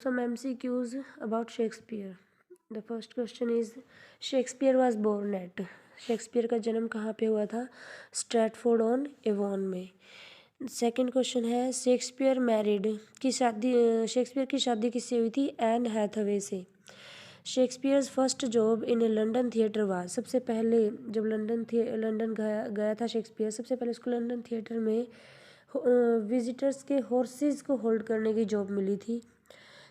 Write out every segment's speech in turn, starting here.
Some MCQs about Shakespeare. The first question is Shakespeare was born at. Shakespeare का जन्म कहाँ पे हुआ था? स्ट्रैटफोर्ड ऑन एवॉन में. सेकंड क्वेश्चन है शेक्सपियर मैरिड की शादी शेक्सपियर की शादी किससे हुई थी? एन हैथवे से. Shakespeare's first job in London theatre was. सबसे पहले जब लंदन गया था शेक्सपियर, सबसे पहले उसको लंदन थिएटर में विजिटर्स के हॉर्सेस को होल्ड करने की जॉब मिली थी.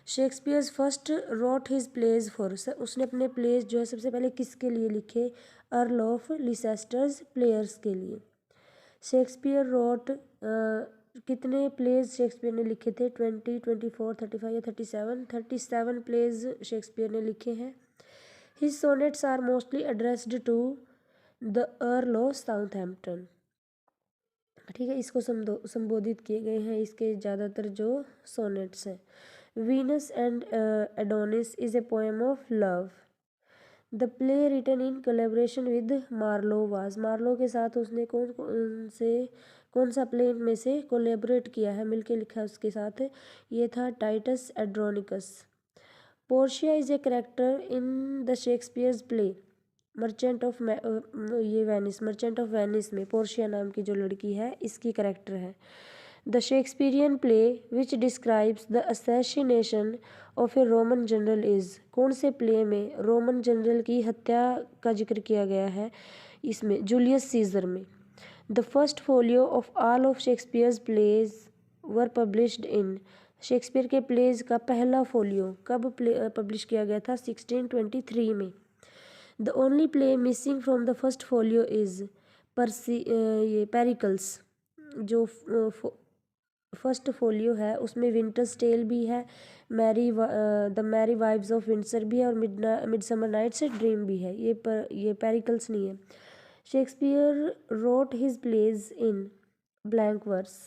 Shakespeare's first wrote his plays for. उसने अपने प्लेज जो है सबसे पहले किसके लिए लिखे? अर्ल ऑफ लिसेस्टर्स प्लेयर्स के लिए. शेक्सपियर रोट कितने प्लेज शेक्सपियर ने लिखे थे? 20, 24, 35 या 37 प्लेज शेक्सपियर ने लिखे हैं. His sonnets are mostly addressed to the Earl of Southampton. ठीक है, इसको संबोधित किए गए हैं इसके ज़्यादातर जो सोनेट्स हैं. Venus and Adonis is a poem of love. The play written in collaboration with Marlowe was. Marlowe के साथ उसने कौन सा प्ले में से कोलेबरेट किया है, मिलके लिखा है उसके साथ? ये था Titus Andronicus. Portia is a character in the Shakespeare's play Merchant of Merchant of Venice में पोर्शिया नाम की जो लड़की है इसकी करेक्टर है. The Shakespearean play which describes the assassination of a Roman general is. कौन से प्ले में रोमन जनरल की हत्या का जिक्र किया गया है? इसमें जूलियस सीजर में. The first folio of all of Shakespeare's plays were published in. Shakespeare के प्लेज का पहला फोलियो कब पब्लिश किया गया था? 1623 में. The only play missing from the first folio is Pericles. जो फर्स्ट फोलियो है उसमें विंटर्स टेल भी है, the Merry Wives of Windsor भी है और मिडसमर नाइट्स ड्रीम भी है. ये पेरिकल्स नहीं है. Shakespeare wrote his plays in blank verse.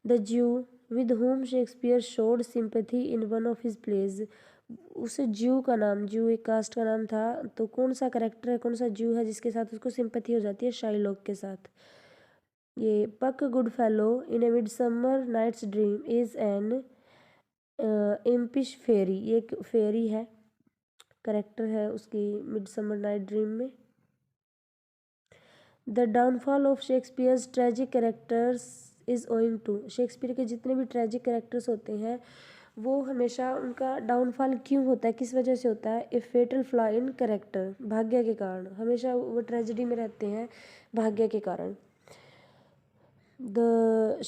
The Jew with whom Shakespeare showed sympathy in one of his plays. उस ज्यू का नाम, ज्यू एक कास्ट का नाम था, तो कौन सा करेक्टर है, कौन सा ज्यू है जिसके साथ उसको सिंपैथी हो जाती है? शाइलॉक के साथ. ये Puck good fellow in a Midsummer Night's Dream is an impish fairy. ये एक फेरी है, करेक्टर है उसकी मिडसमर नाइट ड्रीम में. The downfall of Shakespeare's tragic characters is owing to. Shakespeare के जितने भी ट्रेजिक कैरेक्टर्स होते हैं वो हमेशा उनका डाउनफॉल क्यों होता है, किस वजह से होता है? ए फेटल फ्लॉ इन कैरेक्टर. भाग्य के कारण. हमेशा वो ट्रेजेडी में रहते हैं भाग्य के कारण. The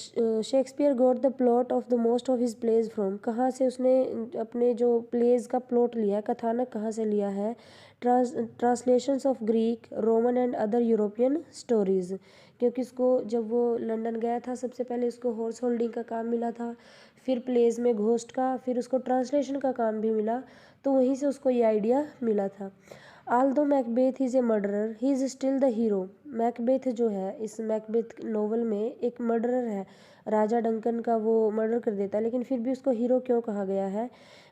Shakespeare got the plot of the most of his plays from. कहाँ से उसने अपने जो प्लेज का प्लॉट लिया है, कथानक कहाँ से लिया है? Translations of Greek, Roman and other European stories. क्योंकि इसको जब वो लंदन गया था सबसे पहले उसको हॉर्स होल्डिंग का काम मिला था, फिर प्लेज में घोस्ट का, फिर उसको ट्रांसलेशन का काम भी मिला, तो वहीं से उसको ये आइडिया मिला था. Aldous Macbeth is a murderer he is still the hero. Macbeth जो है इस मैकबेथ नोवेल में एक मर्डरर है, राजा डंकन का वो मर्डर कर देता है, लेकिन फिर भी उसको हीरो क्यों कहा गया है?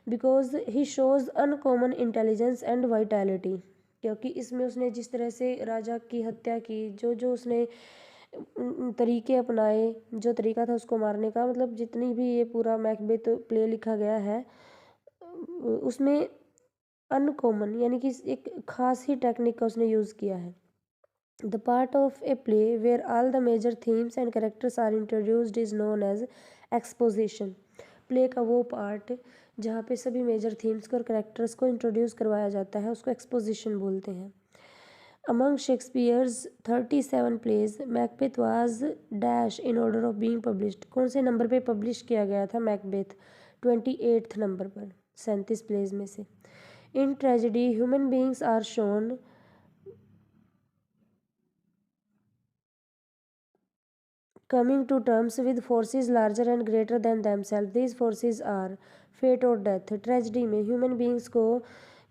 Because he shows uncommon intelligence and vitality. क्योंकि इसमें उसने जिस तरह से राजा की हत्या की, जो जो उसने तरीके अपनाए, जो तरीका था उसको मारने का, मतलब जितनी भी ये पूरा मैकबेथ प्ले लिखा गया है उसमें अनकॉमन यानी कि एक खास ही टेक्निक का उसने यूज़ किया है. The part of a play where all the major themes and characters are introduced is known as exposition. Play का वो पार्ट जहाँ पे सभी मेजर थीम्स को और कैरेक्टर्स को इंट्रोड्यूस करवाया जाता है उसको एक्सपोजिशन बोलते हैं. Among Shakespeare's 37 plays Macbeth was dash in order of being published. कौन से नंबर पे पब्लिश किया गया था मैकबेथ? 28th नंबर पर, 37 प्लेज में से. In tragedy, human beings are shown coming to terms with forces larger and greater than themselves. These forces are fate or death. Tragedy में human beings को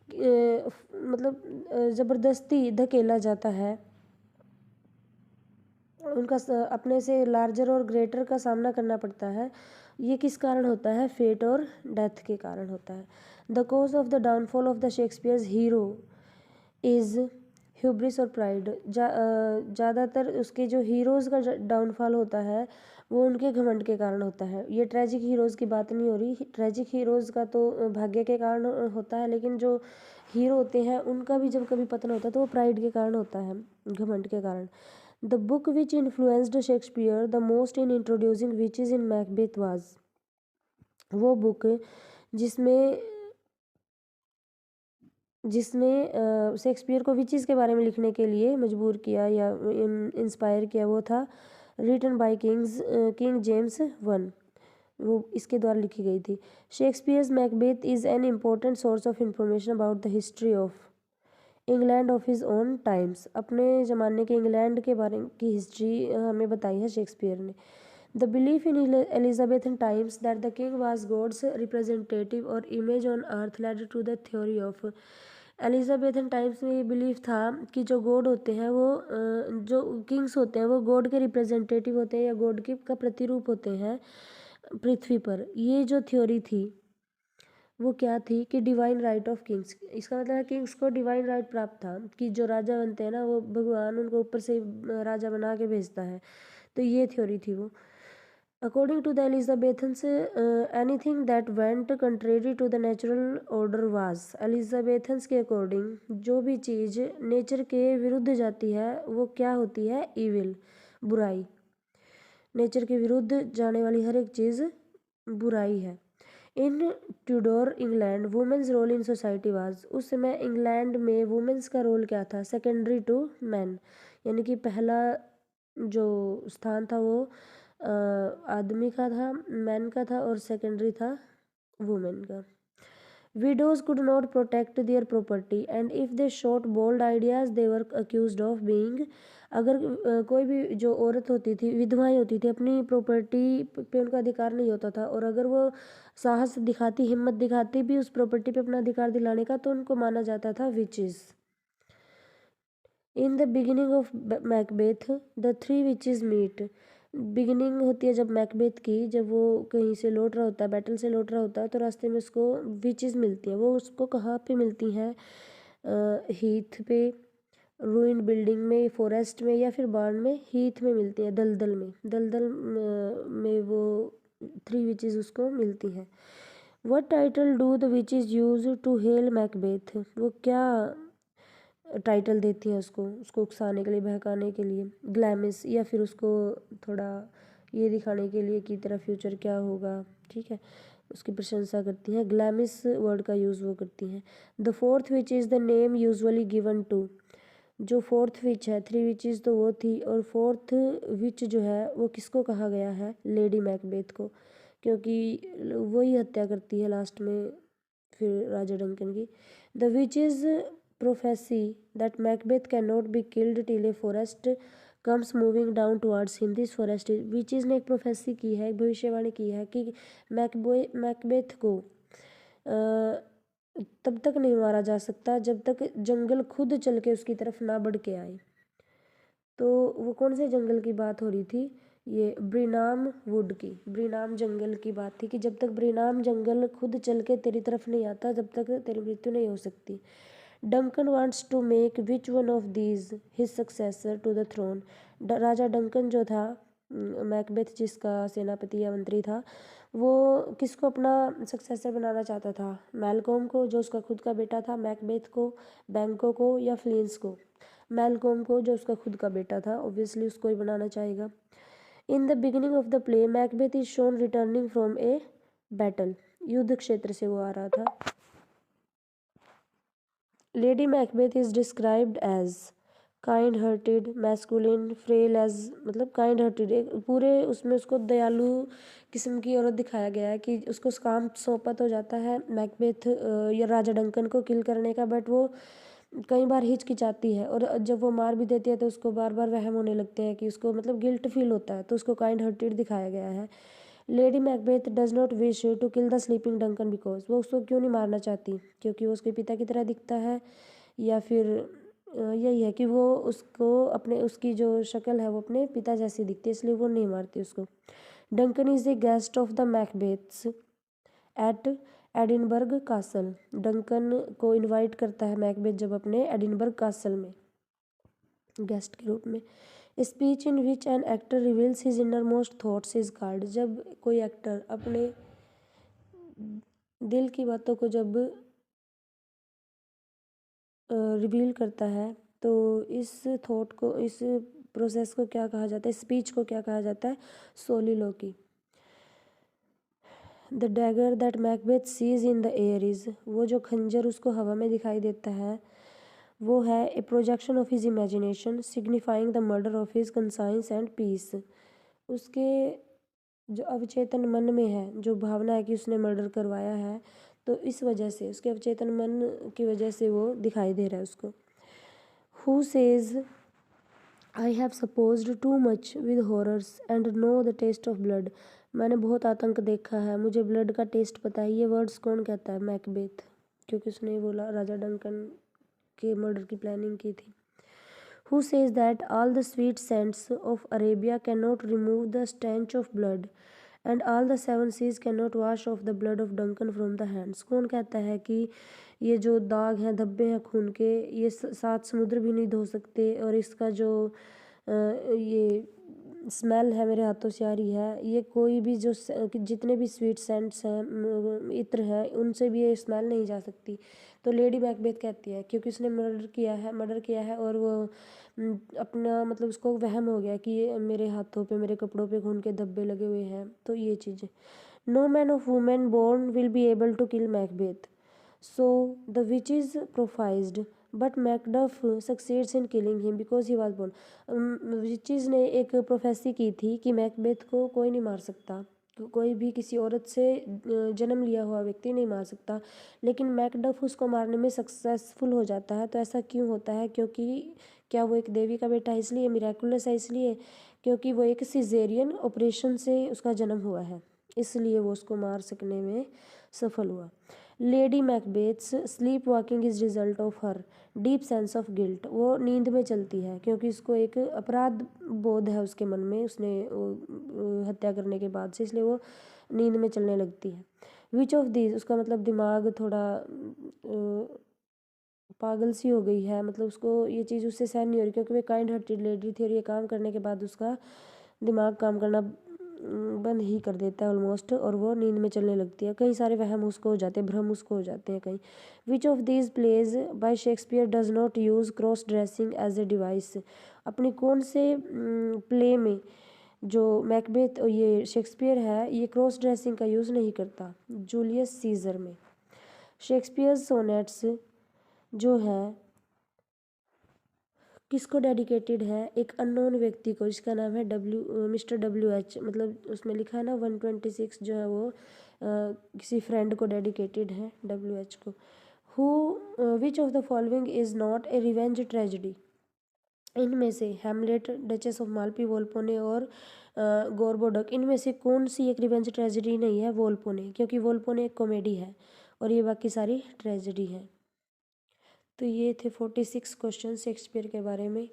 मतलब ज़बरदस्ती धकेला जाता है, उनका अपने से लार्जर और ग्रेटर का सामना करना पड़ता है. ये किस कारण होता है? फेट और डेथ के कारण होता है. The cause of the downfall of the Shakespeare's hero is hubris और प्राइड। ज़्यादातर उसके जो हीरोज़ का डाउनफॉल होता है वो उनके घमंड के कारण होता है। ये ट्रेजिक हीरोज़ की बात नहीं हो रही, ट्रेजिक हीरोज़ का तो भाग्य के कारण होता है, लेकिन जो हीरो होते हैं उनका भी जब कभी पतन होता है तो वो प्राइड के कारण होता है, घमंड के कारण। The book which influenced Shakespeare the most in introducing witches in Macbeth was, वो बुक जिसमें जिसने शेक्सपियर को विचेस के बारे में लिखने के लिए मजबूर किया या इंस्पायर किया, वो था written by King James one, वो इसके द्वारा लिखी गई थी। Shakespeare's Macbeth is an important source of information about the history of England of his own times, अपने ज़माने के इंग्लैंड के बारे की हिस्ट्री हमें बताई है शेक्सपियर ने। The belief in Elizabethan times that the king was God's representative और image on earth led to the theory of, Elizabethan times में ये बिलीफ था कि जो गॉड होते हैं वो जो किंग्स होते हैं वो गॉड के रिप्रेजेंटेटिव होते हैं या गॉड की का प्रतिरूप होते हैं पृथ्वी पर। ये जो थ्योरी थी वो क्या थी कि डिवाइन राइट ऑफ किंग्स, इसका मतलब है किंग्स को डिवाइन राइट प्राप्त था कि जो राजा बनते हैं ना वो भगवान उनको ऊपर से राजा बना के भेजता है, तो ये थ्योरी थी वो। According to the Elizabethans anything that went contrary to the natural order was, Elizabethans के अकॉर्डिंग जो भी चीज़ नेचर के विरुद्ध जाती है वो क्या होती है, ईविल, बुराई। नेचर के विरुद्ध जाने वाली हर एक चीज़ बुराई है। In Tudor England women's role in society was, उस समय इंग्लैंड में वुमेन्स का रोल क्या था, सेकेंडरी टू मैन, यानी कि पहला जो स्थान था वो आदमी का था, मैन का था, और सेकेंडरी था वुमेन का। Widows could not protect their property and if they showed bold ideas they were accused of being, अगर कोई भी जो औरत होती थी, विधवाएं होती थी, अपनी प्रॉपर्टी पे उनका अधिकार नहीं होता था, और अगर वो साहस दिखाती, हिम्मत दिखाती भी उस प्रॉपर्टी पे अपना अधिकार दिलाने का, तो उनको माना जाता था witches. In the beginning of Macbeth the three witches meet, beginning होती है जब मैकबेथ की, जब वो कहीं से लौट रहा होता है, बैटल से लौट रहा होता है, तो रास्ते में उसको विचेस मिलती हैं। वो उसको कहाँ पे मिलती हैं, हीथ पे, रूइंड बिल्डिंग में, फॉरेस्ट में, या फिर बार्न में। हीथ में मिलती हैं, दलदल में, दलदल में वो थ्री विचेस उसको मिलती हैं। What title do the witches use to hail Macbeth, वो क्या टाइटल देती हैं उसको उसको उकसाने के लिए, बहकाने के लिए, ग्लैमिस, या फिर उसको थोड़ा ये दिखाने के लिए कि तेरा फ्यूचर क्या होगा, ठीक है, उसकी प्रशंसा करती हैं, ग्लैमिस वर्ड का यूज़ वो करती हैं। The fourth witch is the name usually given to, जो फोर्थ विच है, थ्री विचेस तो वो थी, और फोर्थ विच जो है वो किसको कहा गया है, लेडी मैकबेथ को, क्योंकि वही हत्या करती है लास्ट में फिर राजा डंकन की। The witch is prophecy that Macbeth cannot be killed till a forest comes moving down towards him. This forest is, witches ने एक प्रोफेसी की है, एक भविष्यवाणी की है कि मैकबेथ को तब तक नहीं मारा जा सकता जब तक जंगल खुद चल के उसकी तरफ ना बढ़ के आए। तो वो कौन से जंगल की बात हो रही थी, ये ब्रिनाम वुड की, ब्रिनाम जंगल की बात थी कि जब तक ब्रिनाम जंगल खुद चल के तेरी तरफ नहीं आता तब तक तेरी मृत्यु नहीं हो सकती। Duncan wants to make which one of these his successor to the throne, राजा डंकन जो था, मैकबेथ जिसका सेनापति या मंत्री था, वो किसको अपना सक्सेसर बनाना चाहता था, मैलकॉम को जो उसका खुद का बेटा था, मैकबेथ को, बैंको को, या फ्लिंस को, मैलकॉम को जो उसका खुद का बेटा था, ऑब्वियसली उसको ही बनाना चाहेगा। In the beginning of the play Macbeth is shown returning from a battle, युद्ध क्षेत्र से वो आ रहा था। Lady Macbeth is described as kind hearted, masculine, frail as, मतलब काइंड हार्टेड, पूरे उसमें उसको दयालु किस्म की औरत दिखाया गया है कि उसको काम सौंपा तो जाता है मैकबेथ या राजा डंकन को किल करने का, बट वो कई बार हिचकिचाती है, और जब वो मार भी देती है तो उसको बार बार वहम होने लगते हैं कि उसको मतलब गिल्ट फील होता है, तो उसको काइंड हार्टेड दिखाया गया है। Lady Macbeth does not wish to kill the sleeping Duncan because, वो उसको क्यों नहीं मारना चाहती, क्योंकि वो उसके पिता की तरह दिखता है, या फिर यही है कि वो उसको अपने, उसकी जो शक्ल है वो अपने पिता जैसी दिखती है, इसलिए वो नहीं मारती उसको। Duncan is the guest of the Macbeths at Edinburgh castle, Duncan को इनवाइट करता है मैकबेथ जब अपने एडिनबर्ग कासल में, गेस्ट के रूप में। Speech in which an actor reveals his inner most thoughts is called. जब कोई एक्टर अपने दिल की बातों को जब रिवील करता है तो इस थॉट को, इस प्रोसेस को क्या कहा जाता है, स्पीच को क्या कहा जाता है, soliloquy. The dagger that Macbeth sees in the air is, वो जो खंजर उसको हवा में दिखाई देता है वो है a projection of his imagination signifying the murder of his conscience and peace. उसके जो अवचेतन मन में है जो भावना है कि उसने मर्डर करवाया है, तो इस वजह से उसके अवचेतन मन की वजह से वो दिखाई दे रहा है उसको। Who says I have supposed too much with horrors and know the taste of blood. मैंने बहुत आतंक देखा है, मुझे ब्लड का टेस्ट पता है। ये वर्ड्स कौन कहता है, मैकबेथ, क्योंकि उसने बोला राजा डंकन के मर्डर की प्लानिंग की थी। Who says that all the sweet scents of Arabia cannot remove the stench of blood and all the seven seas cannot wash off the blood of Duncan from the hands। कौन कहता है कि ये जो दाग हैं, धब्बे हैं खून के, ये सात समुद्र भी नहीं धो सकते, और इसका जो ये स्मेल है मेरे हाथों से आ रही है, ये कोई भी जो जितने भी स्वीट सेंट्स हैं, इत्र हैं, उनसे भी ये स्मेल नहीं जा सकती। तो लेडी मैकबेथ कहती है क्योंकि उसने मर्डर किया है और वो अपना मतलब उसको वहम हो गया कि ये मेरे हाथों पे, मेरे कपड़ों पे खून के धब्बे लगे हुए हैं। तो ये चीज़ें, no man of women born will be able to kill Macbeth, so the witch is prophesied but Macduff succeeds in killing him because he was born. Witches ने एक प्रोफेसी की थी कि मैकबेथ को कोई नहीं मार सकता, कोई भी किसी औरत से जन्म लिया हुआ व्यक्ति नहीं मार सकता, लेकिन मैकडफ उसको मारने में सक्सेसफुल हो जाता है। तो ऐसा क्यों होता है, क्योंकि क्या वो एक देवी का बेटा है इसलिए, मिराकुलस है इसलिए, क्योंकि वो एक सिजेरियन ऑपरेशन से उसका जन्म हुआ है, इसलिए वो उसको मार सकने में सफल हुआ। Lady Macbeth's sleepwalking is result of her deep sense of guilt. वो नींद में चलती है क्योंकि उसको एक अपराध बोध है उसके मन में, उसने हत्या करने के बाद से, इसलिए वो नींद में चलने लगती है। विच ऑफ दीज, उसका मतलब दिमाग थोड़ा पागल सी हो गई है, मतलब उसको ये चीज़ उससे सहन नहीं हो रही क्योंकि वो काइंड हार्टेड लेडी थी, और ये काम करने के बाद उसका दिमाग काम करना बंद ही कर देता है ऑलमोस्ट, और वो नींद में चलने लगती है। कई सारे वहम उसको हो जाते हैं, भ्रम उसको हो जाते हैं कहीं। Which of these plays by Shakespeare does not use cross dressing as a device. अपनी कौन से प्ले में जो मैकबेथ ये शेक्सपियर है ये क्रॉस ड्रेसिंग का यूज़ नहीं करता। जूलियस सीजर में। शेक्सपियर सोनेट्स जो है किसको डेडिकेटेड है, एक अननोन व्यक्ति को जिसका नाम है मिस्टर WH, मतलब उसमें लिखा है ना 126 जो है वो किसी फ्रेंड को डेडिकेटेड है, WH को। Who which of the following is not a revenge tragedy. इनमें से हैमलेट, डचेस ऑफ माल्पी वोल्पोने और गोरबोडक, इनमें से कौन सी एक रिवेंज ट्रेजिडी नहीं है, वोल्पोने, क्योंकि वोल्पोने एक कॉमेडी है और ये बाकी सारी ट्रेजिडी है। तो ये थे 46 क्वेश्चन शेक्सपियर के बारे में।